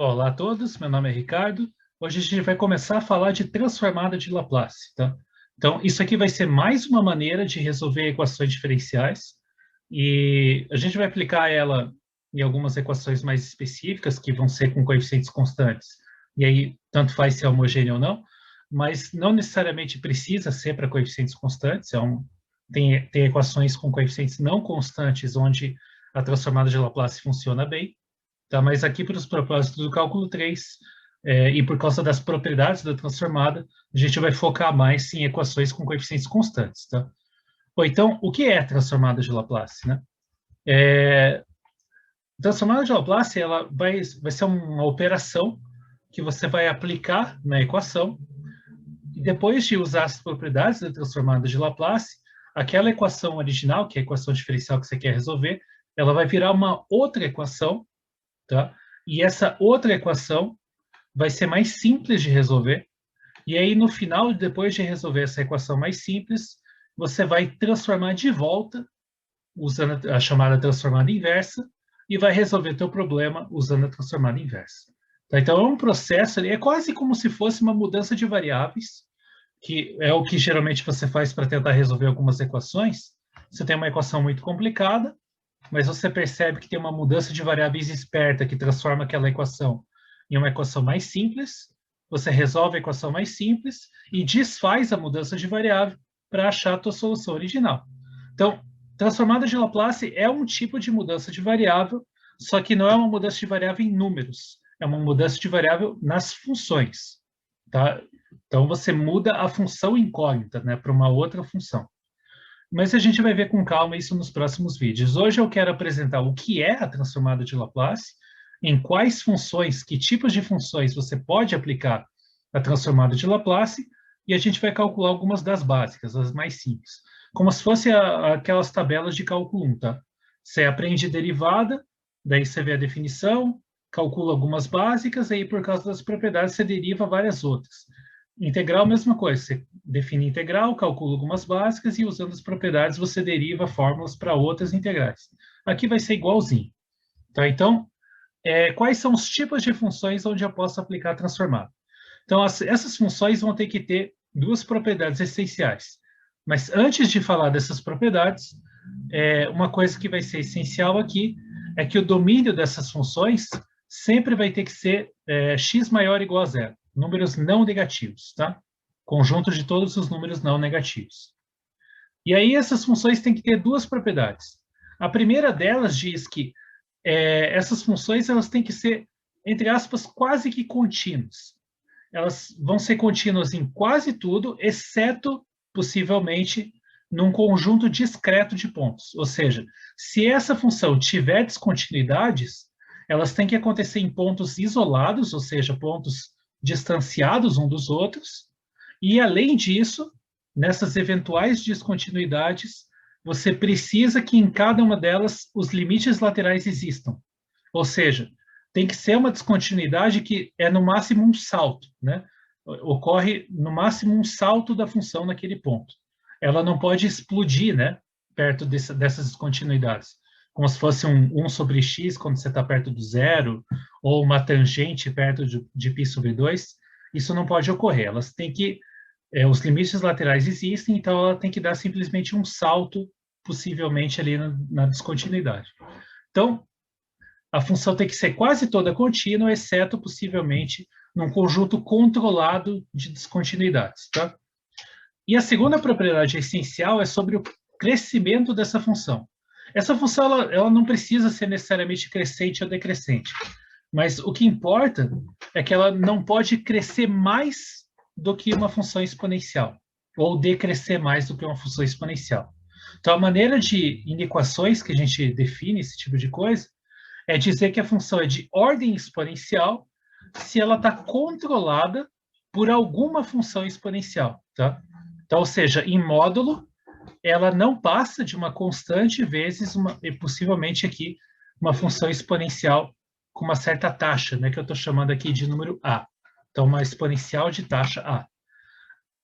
Olá a todos, meu nome é Ricardo. Hoje a gente vai começar a falar de transformada de Laplace, tá? Então, isso aqui vai ser mais uma maneira de resolver equações diferenciais e a gente vai aplicar ela em algumas equações mais específicas, que vão ser com coeficientes constantes. E aí, tanto faz se é homogêneo ou não, mas não necessariamente precisa ser para coeficientes constantes. Tem equações com coeficientes não constantes, onde a transformada de Laplace funciona bem. Tá? Mas aqui, para os propósitos do cálculo 3, e por causa das propriedades da transformada, a gente vai focar mais em equações com coeficientes constantes. Tá? Bom, então, o que é transformada de Laplace? Né? Transformada de Laplace ela vai ser uma operação que você vai aplicar na equação, e depois de usar as propriedades da transformada de Laplace, aquela equação original, que é a equação diferencial que você quer resolver, ela vai virar uma outra equação, tá? E essa outra equação vai ser mais simples de resolver. E aí, no final, depois de resolver essa equação mais simples, você vai transformar de volta, usando a chamada transformada inversa, e vai resolver teu problema usando a transformada inversa. Tá? Então, é um processo, é quase como se fosse uma mudança de variáveis, que é o que geralmente você faz para tentar resolver algumas equações. Você tem uma equação muito complicada, mas você percebe que tem uma mudança de variáveis esperta que transforma aquela equação em uma equação mais simples, você resolve a equação mais simples e desfaz a mudança de variável para achar a tua solução original. Então, transformada de Laplace é um tipo de mudança de variável, só que não é uma mudança de variável em números, é uma mudança de variável nas funções. Tá? Então, você muda a função incógnita, né, para uma outra função. Mas a gente vai ver com calma isso nos próximos vídeos. Hoje eu quero apresentar o que é a transformada de Laplace, em quais funções, que tipos de funções você pode aplicar a transformada de Laplace, e a gente vai calcular algumas das básicas, as mais simples. Como se fosse aquelas tabelas de cálculo 1, tá? Você aprende derivada, daí você vê a definição, calcula algumas básicas, aí por causa das propriedades você deriva várias outras. Integral, mesma coisa. Você define integral, calcula algumas básicas e usando as propriedades você deriva fórmulas para outras integrais. Aqui vai ser igualzinho. Tá? Então, quais são os tipos de funções onde eu posso aplicar transformada? Então, essas funções vão ter que ter duas propriedades essenciais. Mas antes de falar dessas propriedades, uma coisa que vai ser essencial aqui é que o domínio dessas funções sempre vai ter que ser x maior ou igual a zero. Números não negativos, tá? Conjunto de todos os números não negativos. E aí essas funções têm que ter duas propriedades. A primeira delas diz que essas funções elas têm que ser, entre aspas, quase que contínuas. Elas vão ser contínuas em quase tudo, exceto, possivelmente, num conjunto discreto de pontos. Ou seja, se essa função tiver descontinuidades, elas têm que acontecer em pontos isolados, ou seja, pontos distanciados um dos outros, e, além disso, nessas eventuais descontinuidades, você precisa que em cada uma delas os limites laterais existam. Ou seja, tem que ser uma descontinuidade que é no máximo um salto, né? Ocorre no máximo um salto da função naquele ponto. Ela não pode explodir, né? Perto dessas descontinuidades. Como se fosse um 1 sobre x quando você está perto do zero, ou uma tangente perto de π sobre 2. Isso não pode ocorrer. Elas têm que os limites laterais existem, então ela tem que dar simplesmente um salto, possivelmente ali na descontinuidade. Então, a função tem que ser quase toda contínua, exceto, possivelmente, num conjunto controlado de descontinuidades. Tá? E a segunda propriedade essencial é sobre o crescimento dessa função. Essa função ela não precisa ser necessariamente crescente ou decrescente, mas o que importa é que ela não pode crescer mais do que uma função exponencial, ou decrescer mais do que uma função exponencial. Então, a maneira em equações que a gente define esse tipo de coisa é dizer que a função é de ordem exponencial se ela está controlada por alguma função exponencial. Tá? Então, ou seja, em módulo, ela não passa de uma constante vezes, possivelmente aqui, uma função exponencial com uma certa taxa, né, que eu estou chamando aqui de número A. Então, uma exponencial de taxa A.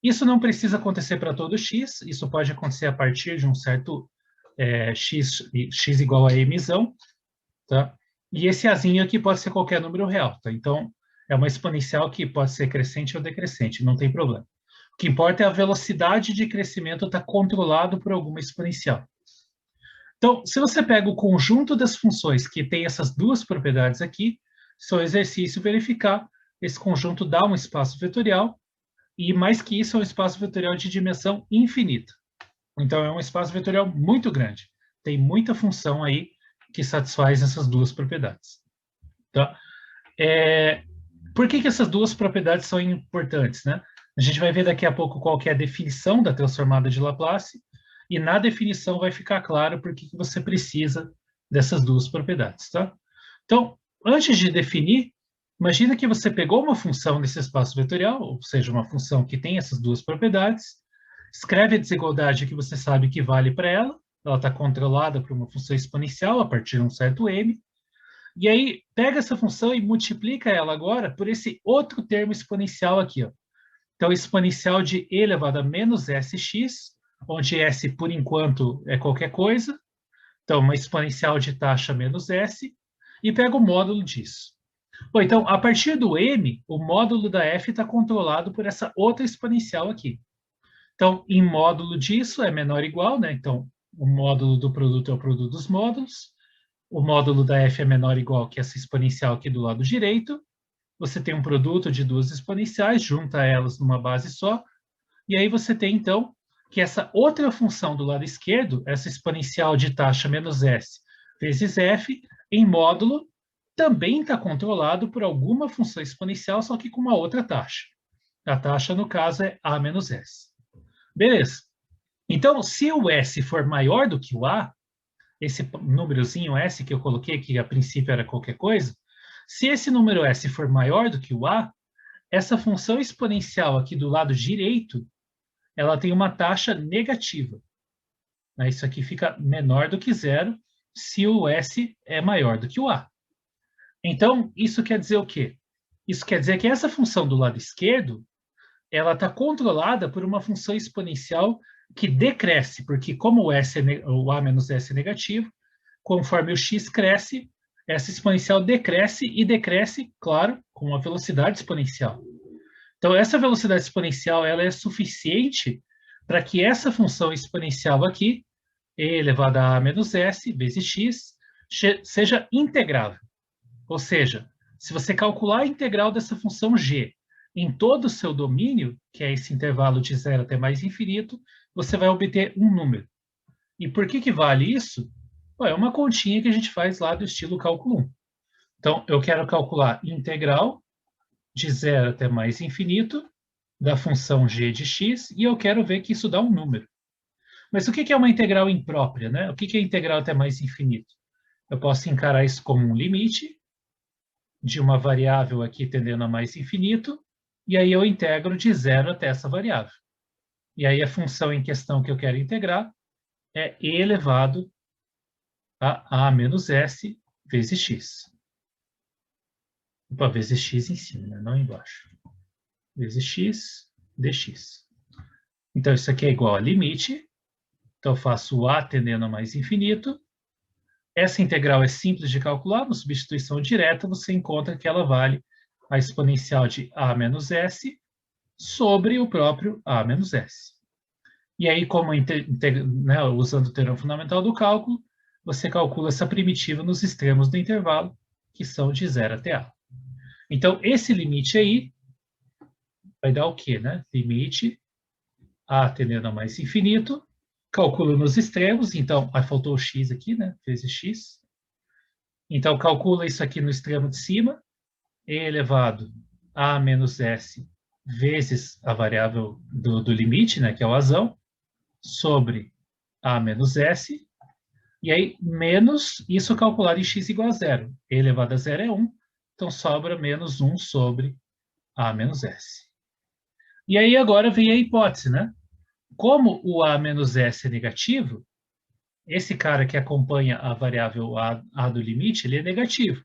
Isso não precisa acontecer para todo x, isso pode acontecer a partir de um certo x igual a emissão, tá? E esse azinho aqui pode ser qualquer número real, tá? Então, é uma exponencial que pode ser crescente ou decrescente, não tem problema. O que importa é a velocidade de crescimento estar controlado por alguma exponencial. Então, se você pega o conjunto das funções que tem essas duas propriedades aqui, seu exercício verificar, esse conjunto dá um espaço vetorial, e mais que isso, é um espaço vetorial de dimensão infinita. Então, é um espaço vetorial muito grande. Tem muita função aí que satisfaz essas duas propriedades. Tá? Por que essas duas propriedades são importantes, né? A gente vai ver daqui a pouco qual que é a definição da transformada de Laplace, e na definição vai ficar claro por que você precisa dessas duas propriedades, tá? Então, antes de definir, imagina que você pegou uma função nesse espaço vetorial, ou seja, uma função que tem essas duas propriedades, escreve a desigualdade que você sabe que vale para ela está controlada por uma função exponencial a partir de um certo m, e aí pega essa função e multiplica ela agora por esse outro termo exponencial aqui, ó. Então, exponencial de e elevado a menos sx, onde s, por enquanto, é qualquer coisa. Então, uma exponencial de taxa menos s, e pega o módulo disso. Bom, então, a partir do m, o módulo da f está controlado por essa outra exponencial aqui. Então, em módulo disso é menor ou igual, né? Então, o módulo do produto é o produto dos módulos. O módulo da f é menor ou igual que essa exponencial aqui do lado direito. Você tem um produto de duas exponenciais, junta elas numa base só. E aí você tem, então, que essa outra função do lado esquerdo, essa exponencial de taxa menos s vezes f, em módulo, também está controlado por alguma função exponencial, só que com uma outra taxa. A taxa, no caso, é a menos s. Beleza. Então, se o s for maior do que o a, esse númerozinho s que eu coloquei, que a princípio era qualquer coisa, se esse número s for maior do que o a, essa função exponencial aqui do lado direito, ela tem uma taxa negativa. Isso aqui fica menor do que zero se o s é maior do que o a. Então, isso quer dizer o quê? Isso quer dizer que essa função do lado esquerdo, ela está controlada por uma função exponencial que decresce, porque como o a menos s é negativo, conforme o x cresce, essa exponencial decresce e decresce, claro, com uma velocidade exponencial. Então, essa velocidade exponencial ela é suficiente para que essa função exponencial aqui, e elevada a menos s vezes x, seja integrável. Ou seja, se você calcular a integral dessa função g em todo o seu domínio, que é esse intervalo de zero até mais infinito, você vai obter um número. E por que vale isso? É uma continha que a gente faz lá do estilo cálculo 1. Então, eu quero calcular integral de zero até mais infinito da função g de x, e eu quero ver que isso dá um número. Mas o que é uma integral imprópria, né? O que é integral até mais infinito? Eu posso encarar isso como um limite de uma variável aqui tendendo a mais infinito, e aí eu integro de zero até essa variável. E aí a função em questão que eu quero integrar é e elevado a menos s vezes x. Opa, vezes x em cima, né? Não embaixo. Vezes x dx. Então, isso aqui é igual a limite. Então, eu faço o a tendendo a mais infinito. Essa integral é simples de calcular. Na substituição direta, você encontra que ela vale a exponencial de a menos s sobre o próprio a menos s. E aí, como né, usando o teorema fundamental do cálculo, você calcula essa primitiva nos extremos do intervalo, que são de 0 até a. Então, esse limite aí vai dar o quê, né? Limite a tendendo a mais infinito, calcula nos extremos, então, faltou o x aqui, né? Vezes x. Então, calcula isso aqui no extremo de cima, e elevado a menos s vezes a variável do limite, né? Que é o azão, sobre a menos s, e aí menos isso calculado em x igual a zero. E elevado a zero é 1, então sobra menos 1 sobre a menos s. E aí agora vem a hipótese, né? Como o a menos s é negativo, esse cara que acompanha a variável a do limite, ele é negativo.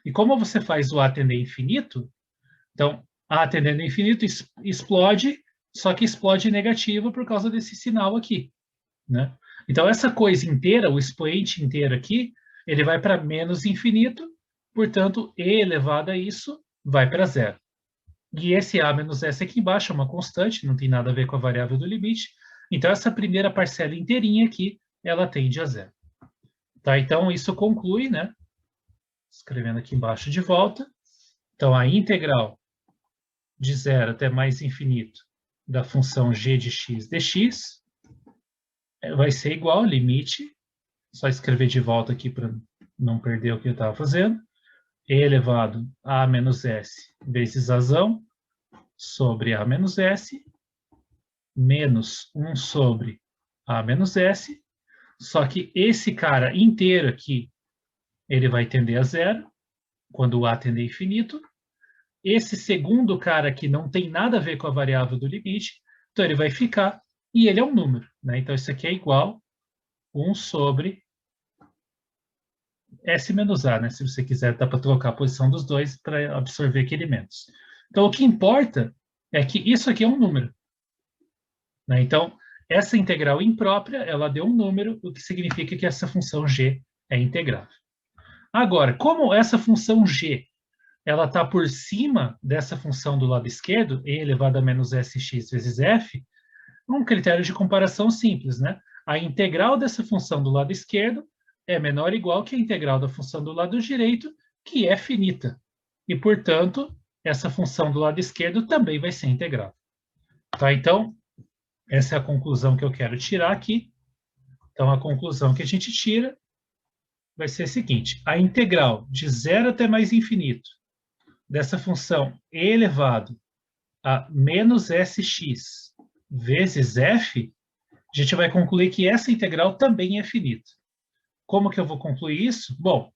E como você faz o a tender a infinito, então a tendendo a infinito explode, só que explode negativo por causa desse sinal aqui, né? Então essa coisa inteira, o expoente inteiro aqui, ele vai para menos infinito, Portanto, e elevado a isso vai para zero. E esse a menos s aqui embaixo é uma constante, não tem nada a ver com a variável do limite. Então, essa primeira parcela inteirinha aqui, ela tende a zero. Tá? Então, isso conclui, né? Escrevendo aqui embaixo de volta. Então, a integral de zero até mais infinito da função g de x dx vai ser igual ao limite, só escrever de volta aqui para não perder o que eu estava fazendo, e elevado a menos s vezes azão sobre a menos s, menos 1 sobre a menos s, só que esse cara inteiro aqui, ele vai tender a zero, quando o a tender a infinito. Esse segundo cara aqui não tem nada a ver com a variável do limite, então ele vai ficar, e ele é um número, né? Então isso aqui é igual 1 sobre S menos A, né? Se você quiser, dá para trocar a posição dos dois para absorver aquele menos. Então o que importa é que isso aqui é um número, né? Então, essa integral imprópria, ela deu um número, o que significa que essa função g é integrável. Agora, como essa função g ela está por cima dessa função do lado esquerdo, e elevado a menos sx vezes f, um critério de comparação simples, né? A integral dessa função do lado esquerdo é menor ou igual que a integral da função do lado direito, que é finita. E, portanto, essa função do lado esquerdo também vai ser integral. Tá? Então, essa é a conclusão que eu quero tirar aqui. Então, a conclusão que a gente tira vai ser a seguinte: a integral de 0 até mais infinito dessa função e elevado a menos sx vezes f, a gente vai concluir que essa integral também é finita. Como que eu vou concluir isso? Bom,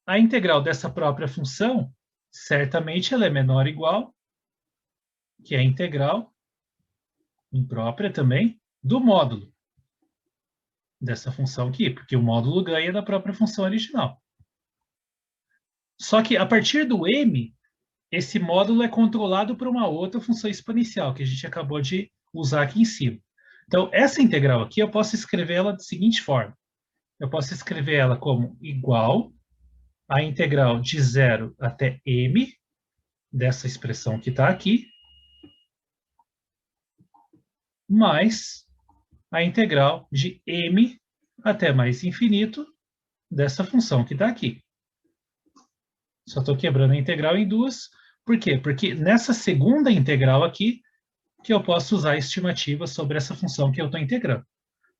a integral dessa própria função, certamente ela é menor ou igual que a integral imprópria também do módulo dessa função aqui, porque o módulo ganha da própria função original. Só que a partir do m, esse módulo é controlado por uma outra função exponencial, que a gente acabou de usar aqui em cima. Então, essa integral aqui, eu posso escrever ela da seguinte forma. Eu posso escrever ela como igual à integral de 0 até m, dessa expressão que está aqui, mais a integral de m até mais infinito dessa função que está aqui. Só estou quebrando a integral em duas. Por quê? Porque nessa segunda integral aqui, que eu posso usar a estimativa sobre essa função que eu estou integrando.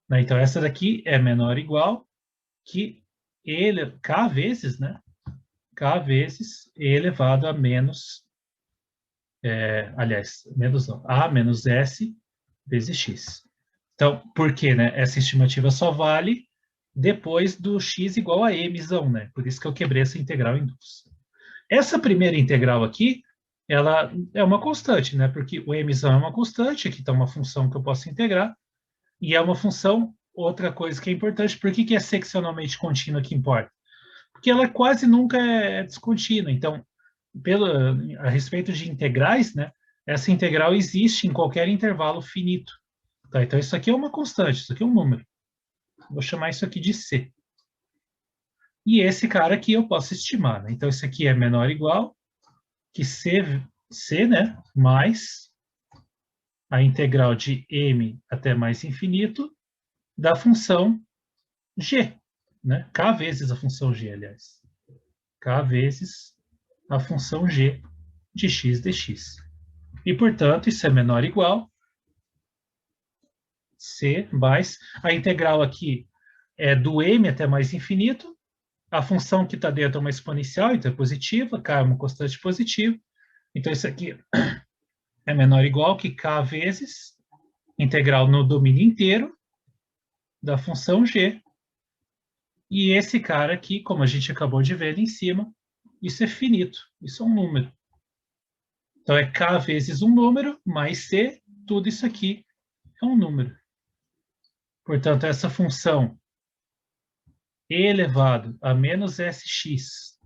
Né? Então, essa daqui é menor ou igual que k vezes, né? K vezes e elevado a menos, aliás, menos não, a menos s vezes x. Então, por quê, né? Essa estimativa só vale depois do x igual a mzão, né? Por isso que eu quebrei essa integral em duas. Essa primeira integral aqui, ela é uma constante, né? Porque o mzão é uma constante, aqui está uma função que eu posso integrar, e é uma função, outra coisa que é importante, por que é seccionalmente contínua que importa? Porque ela quase nunca é descontínua. Então, a respeito de integrais, né? Essa integral existe em qualquer intervalo finito. Tá? Então, isso aqui é uma constante, isso aqui é um número. Vou chamar isso aqui de C. E esse cara aqui eu posso estimar, né? Então, isso aqui é menor ou igual que C, né? Mais a integral de m até mais infinito da função g, né? K vezes a função g, aliás. K vezes a função g de x dx. E, portanto, isso é menor ou igual C mais a integral aqui é do m até mais infinito. A função que está dentro é uma exponencial, então é positiva, k é uma constante positiva. Então, isso aqui é menor ou igual que k vezes integral no domínio inteiro da função g. E esse cara aqui, como a gente acabou de ver ali em cima, isso é finito, isso é um número. Então, é k vezes um número, mais c, tudo isso aqui é um número. Portanto, essa função e elevado a menos sx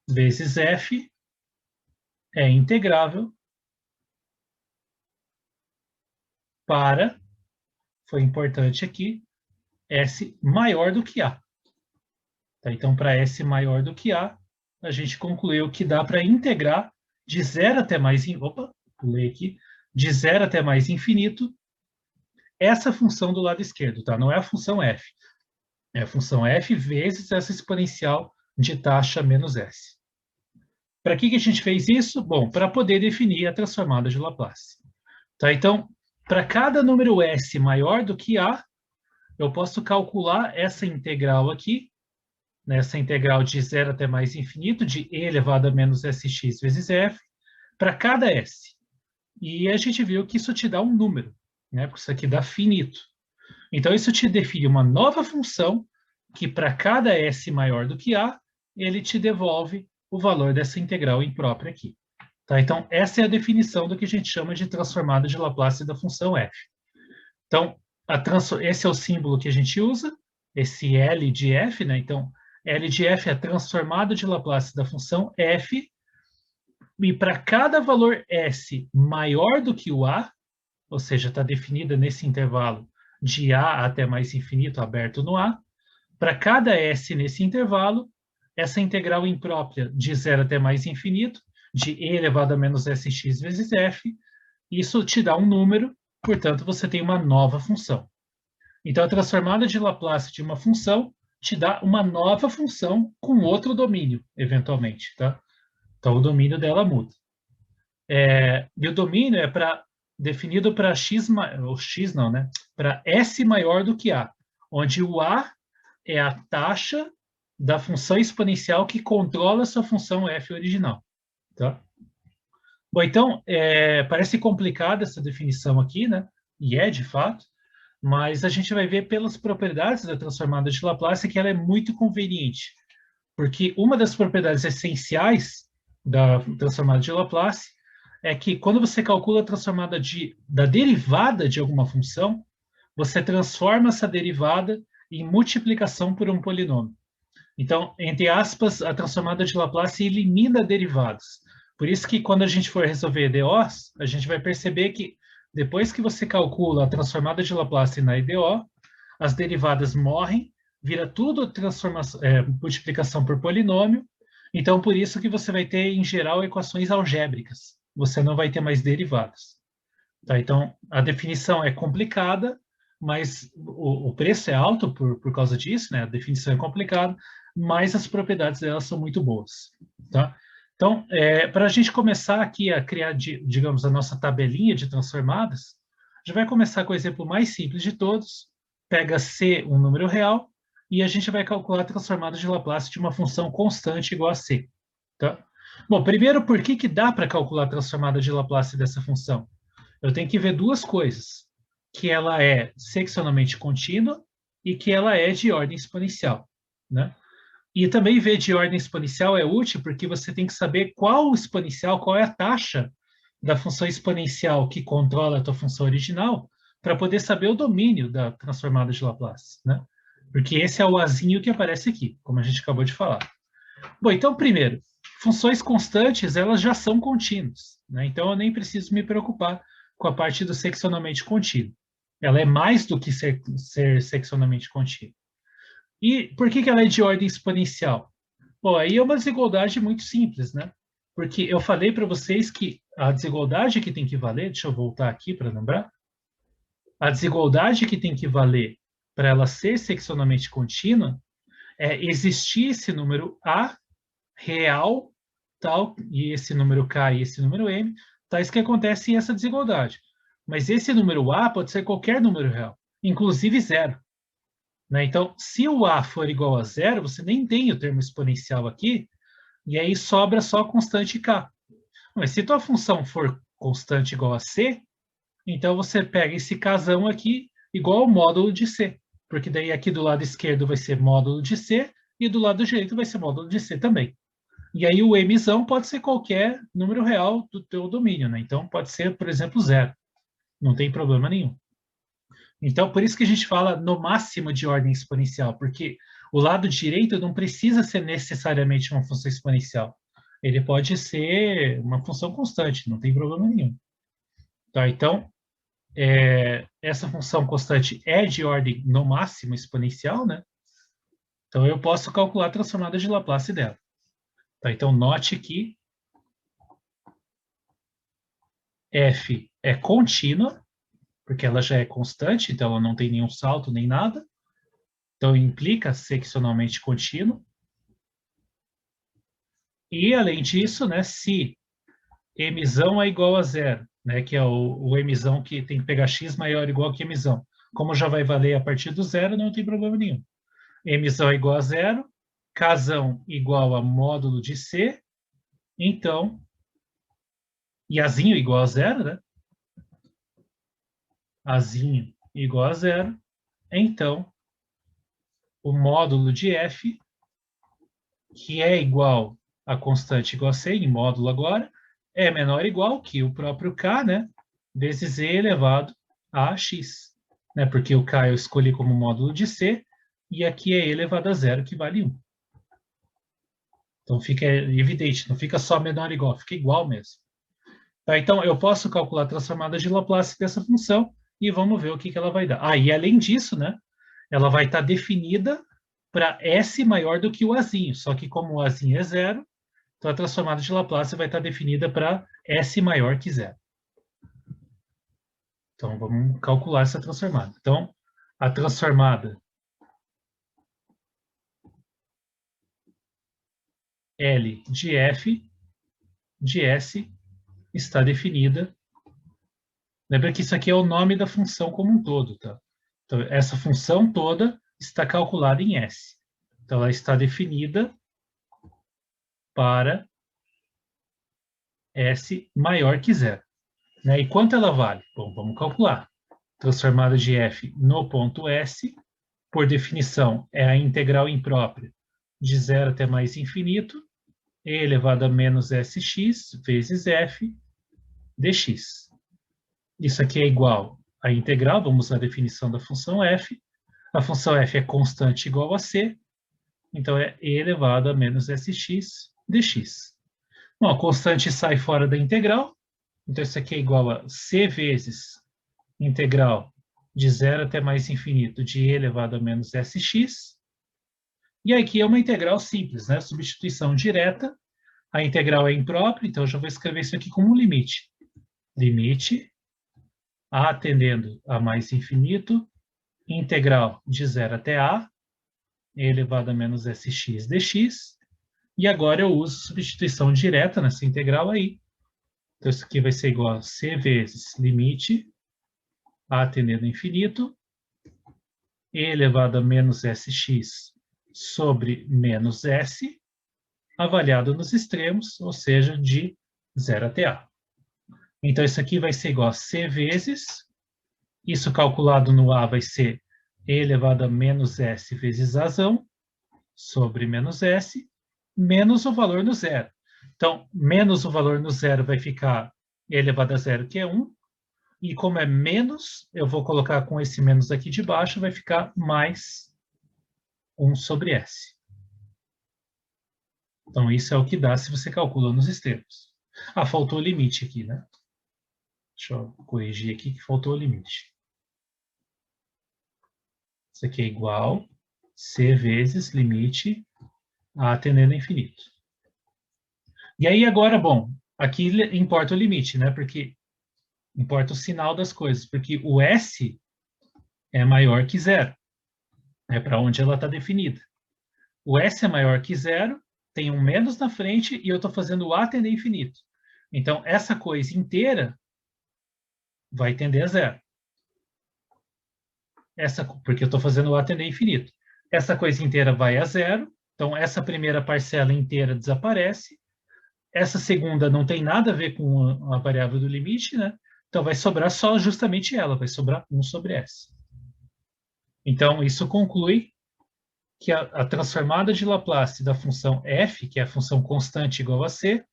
vezes f é integrável para, foi importante aqui, S maior do que A. Tá? Então, para S maior do que A, a gente concluiu que dá para integrar de 0 até mais... Opa, pulei aqui. De 0 até mais infinito, essa função do lado esquerdo, tá? Não é a função f. É a função f vezes essa exponencial de taxa menos s. Para que a gente fez isso? Bom, para poder definir a transformada de Laplace. Tá? Então, para cada número s maior do que a, eu posso calcular essa integral aqui, nessa integral de 0 até mais infinito, de e elevado a menos sx vezes f, para cada s. E a gente viu que isso te dá um número, né? Porque isso aqui dá finito. Então, isso te define uma nova função que, para cada s maior do que a, ele te devolve o valor dessa integral imprópria aqui. Tá? Então, essa é a definição do que a gente chama de transformada de Laplace da função f. Então, esse é o símbolo que a gente usa, esse L de f, né? Então, L de f é a transformada de Laplace da função f, e para cada valor s maior do que o a, ou seja, está definida nesse intervalo de a até mais infinito, aberto no a, para cada s nesse intervalo, essa integral imprópria de 0 até mais infinito, de e elevado a menos sx vezes f, isso te dá um número, portanto, você tem uma nova função. Então, a transformada de Laplace de uma função te dá uma nova função com outro domínio, eventualmente, tá? Então, o domínio dela muda. E o domínio é definido para x, ou x não, né? Para s maior do que a, onde o a é a taxa da função exponencial que controla a sua função f original. Tá? Bom, então, parece complicada essa definição aqui, né? E é, de fato, mas a gente vai ver pelas propriedades da transformada de Laplace que ela é muito conveniente, porque uma das propriedades essenciais da transformada de Laplace é que quando você calcula a transformada da derivada de alguma função, você transforma essa derivada em multiplicação por um polinômio. Então, entre aspas, a transformada de Laplace elimina derivados. Por isso que quando a gente for resolver EDOs, a gente vai perceber que depois que você calcula a transformada de Laplace na EDO, as derivadas morrem, vira tudo multiplicação por polinômio. Então, por isso que você vai ter, em geral, equações algébricas. Você não vai ter mais derivadas. Tá? Então, a definição é complicada, mas o preço é alto por causa disso, né? A definição é complicada, mas as propriedades delas são muito boas. Tá? Então, para a gente começar aqui a criar, digamos, a nossa tabelinha de transformadas, a gente vai começar com o exemplo mais simples de todos. Pega C, um número real, e a gente vai calcular a transformada de Laplace de uma função constante igual a C. Tá? Bom, primeiro, por que dá para calcular a transformada de Laplace dessa função? Eu tenho que ver duas coisas, que ela é seccionalmente contínua e que ela é de ordem exponencial, né? E também ver de ordem exponencial é útil porque você tem que saber qual exponencial, qual é a taxa da função exponencial que controla a tua função original, para poder saber o domínio da transformada de Laplace, né? Porque esse é o azinho que aparece aqui, como a gente acabou de falar. Bom, então, primeiro, funções constantes, elas já são contínuas, né? Então, eu nem preciso me preocupar com a parte do seccionalmente contínuo. Ela é mais do que ser seccionalmente contínua. E por que ela é de ordem exponencial? Bom, aí é uma desigualdade muito simples, né? Porque eu falei para vocês que a desigualdade que tem que valer, deixa eu voltar aqui para lembrar, a desigualdade que tem que valer para ela ser seccionalmente contínua é existir esse número A real, tal, e esse número K e esse número M, tais que acontece essa desigualdade. Mas esse número A pode ser qualquer número real, inclusive zero. Né? Então, se o A for igual a zero, você nem tem o termo exponencial aqui, e aí sobra só a constante K. Mas se tua função for constante igual a C, então você pega esse Kzão aqui igual ao módulo de C, porque daí aqui do lado esquerdo vai ser módulo de C, e do lado direito vai ser módulo de C também. E aí o Mzão pode ser qualquer número real do teu domínio, né? Então pode ser, por exemplo, zero. Não tem problema nenhum. Então, por isso que a gente fala no máximo de ordem exponencial, porque o lado direito não precisa ser necessariamente uma função exponencial. Ele pode ser uma função constante, não tem problema nenhum. Tá? Então, essa função constante é de ordem no máximo exponencial, né? Então, eu posso calcular a transformada de Laplace dela. Tá? Então, note que f é contínua, porque ela já é constante, então ela não tem nenhum salto nem nada. Então, implica seccionalmente contínuo. E, além disso, né, se emissão é igual a zero, né, que é o emissão que tem que pegar x maior ou igual que emissão. Como já vai valer a partir do zero, não tem problema nenhum. Emissão é igual a zero, casão igual a módulo de C, então, e azinho igual a zero, né? Azinho igual a zero, então, o módulo de F, que é igual a constante igual a C, em módulo agora, é menor ou igual que o próprio K, né? Vezes E elevado a x, né? Porque o K eu escolhi como módulo de C, e aqui é E elevado a zero, que vale 1. Então fica evidente, não fica só menor ou igual, fica igual mesmo. Tá, então eu posso calcular a transformada de Laplace dessa função e vamos ver o que ela vai dar. Ah, e além disso, né? Ela vai estar definida para S maior do que o Azinho, só que como o Azinho é zero, então a transformada de Laplace vai estar definida para S maior que zero. Então vamos calcular essa transformada. Então, a transformada L de F de S está definida. Lembra que isso aqui é o nome da função como um todo, tá? Então, essa função toda está calculada em S. Então, ela está definida para S maior que zero. Né? E quanto ela vale? Bom, vamos calcular. Transformada de F no ponto S, por definição, é a integral imprópria de zero até mais infinito, e elevado a menos sx vezes f dx. Isso aqui é igual à integral, vamos usar a definição da função f. A função f é constante igual a c, então é e elevado a menos sx dx. Bom, a constante sai fora da integral, então isso aqui é igual a c vezes integral de zero até mais infinito de e elevado a menos sx. E aqui é uma integral simples, né? Substituição direta. A integral é imprópria, então eu já vou escrever isso aqui como um limite. Limite a tendendo a mais infinito, integral de zero até a, e elevado a menos sx dx. E agora eu uso substituição direta nessa integral aí. Então isso aqui vai ser igual a c vezes limite a tendendo a infinito, e elevado a menos sx sobre menos s, avaliado nos extremos, ou seja, de 0 até a. Então, isso aqui vai ser igual a c vezes, isso calculado no a vai ser e elevado a menos s vezes azão, sobre menos s, menos o valor no zero. Então, menos o valor no zero vai ficar e elevado a zero, que é 1, e como é menos, eu vou colocar com esse menos aqui de baixo, vai ficar mais 1 sobre s. Então, isso é o que dá se você calcula nos extremos. Ah, faltou o limite aqui, né? Deixa eu corrigir aqui que faltou o limite. Isso aqui é igual c vezes limite a tendendo a infinito. E aí agora, bom, aqui importa o limite, né? Porque importa o sinal das coisas, porque o s é maior que zero. É para onde ela está definida. O s é maior que zero, tem um menos na frente e eu estou fazendo o a tender a infinito. Então, essa coisa inteira vai tender a zero. Porque eu estou fazendo o a tender a infinito. Essa coisa inteira vai a zero, então essa primeira parcela inteira desaparece. Essa segunda não tem nada a ver com a variável do limite, né? Então vai sobrar só justamente ela, vai sobrar 1 sobre s. Então, isso conclui que a transformada de Laplace da função f, que é a função constante igual a c,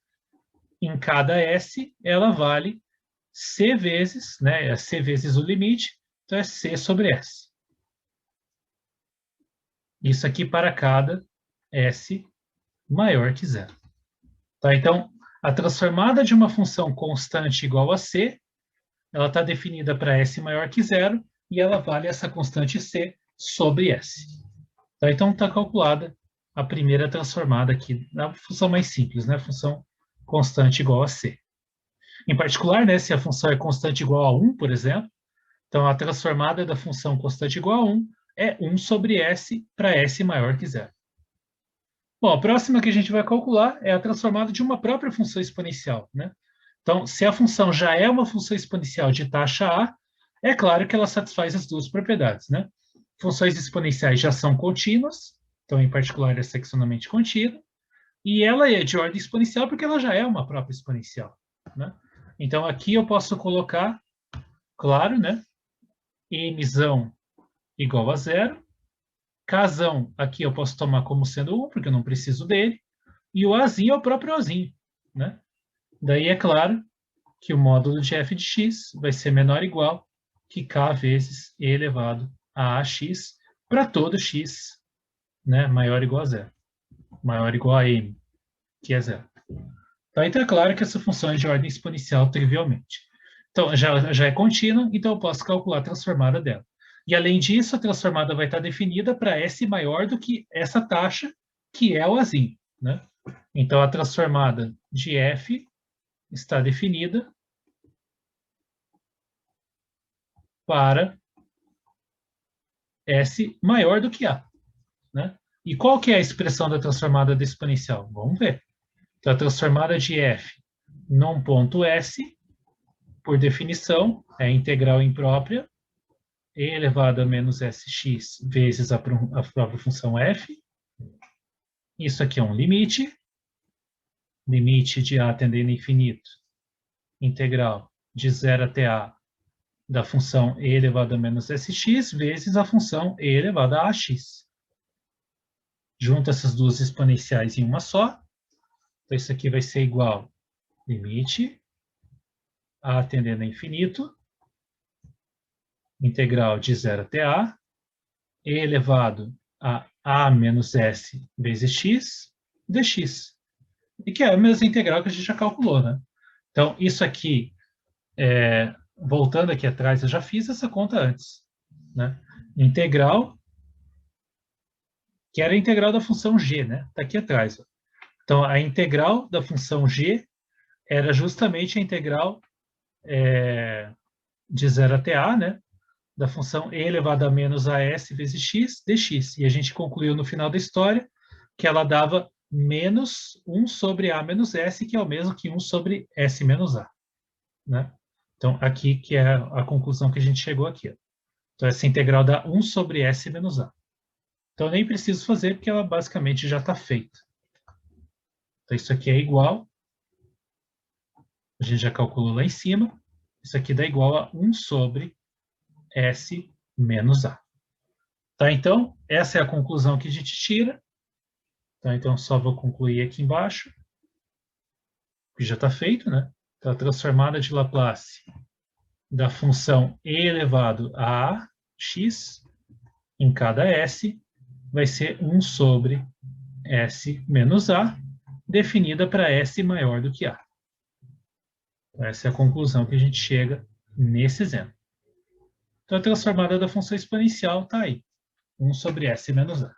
em cada s, ela vale c vezes, né? É c vezes o limite, então é c sobre s. Isso aqui para cada s maior que zero. Tá? Então, a transformada de uma função constante igual a c, ela está definida para s maior que zero, e ela vale essa constante c sobre s. Tá? Então, está calculada a primeira transformada aqui, na função mais simples, né? Função constante igual a c. Em particular, né, se a função é constante igual a 1, por exemplo, então a transformada da função constante igual a 1 é 1 sobre s para s maior que zero. Bom, a próxima que a gente vai calcular é a transformada de uma própria função exponencial, né? Então, se a função já é uma função exponencial de taxa a, é claro que ela satisfaz as duas propriedades, né? Funções exponenciais já são contínuas, então, em particular, é seccionalmente contínua, e ela é de ordem exponencial porque ela já é uma própria exponencial, né? Então, aqui eu posso colocar, claro, né? Mzão igual a zero. Kzão, aqui eu posso tomar como sendo 1, porque eu não preciso dele. E o Azinho é o próprio Azinho, né? Daí é claro que o módulo de f de x vai ser menor ou igual que k vezes e elevado a ax para todo x, né, maior ou igual a zero. Maior ou igual a m, que é zero. Tá, então é claro que essa função é de ordem exponencial trivialmente. Então, já é contínua, então eu posso calcular a transformada dela. E, além disso, a transformada vai estar definida para S maior do que essa taxa, que é o Azinho, né? Então, a transformada de F está definida para S maior do que A, né? E qual que é a expressão da transformada da exponencial? Vamos ver. Então, a transformada de F num ponto S, por definição, é integral imprópria, e elevado a menos sx vezes a própria função f. Isso aqui é um limite. Limite de a tendendo a infinito. Integral de 0 até a da função e elevado a menos sx vezes a função e elevado a ax. Junta essas duas exponenciais em uma só. Então, isso aqui vai ser igual limite a tendendo a infinito. Integral de 0 até a e elevado a menos s vezes x dx. E que é a mesma integral que a gente já calculou, né? Então, isso aqui, voltando aqui atrás, eu já fiz essa conta antes, né? Integral, que era a integral da função g, né? Está aqui atrás. Ó. Então, a integral da função g era justamente a integral de 0 até a, né? Da função e elevado a menos as vezes x dx. E a gente concluiu no final da história que ela dava menos 1 sobre a menos s, que é o mesmo que 1 sobre s menos a. Né? Então, aqui que é a conclusão que a gente chegou aqui. Ó. Então, essa integral dá 1 sobre s menos a. Então, eu nem preciso fazer, porque ela basicamente já está feita. Então, isso aqui é igual. A gente já calculou lá em cima. Isso aqui dá igual a 1 sobre s menos a. Tá, então, essa é a conclusão que a gente tira. Tá, então, só vou concluir aqui embaixo. Que já está feito, né? Então, a transformada de Laplace da função e elevado a x em cada s vai ser 1 sobre s menos a, definida para s maior do que a. Então, essa é a conclusão que a gente chega nesse exemplo. Então, a transformada da função exponencial está aí, 1 sobre s menos a.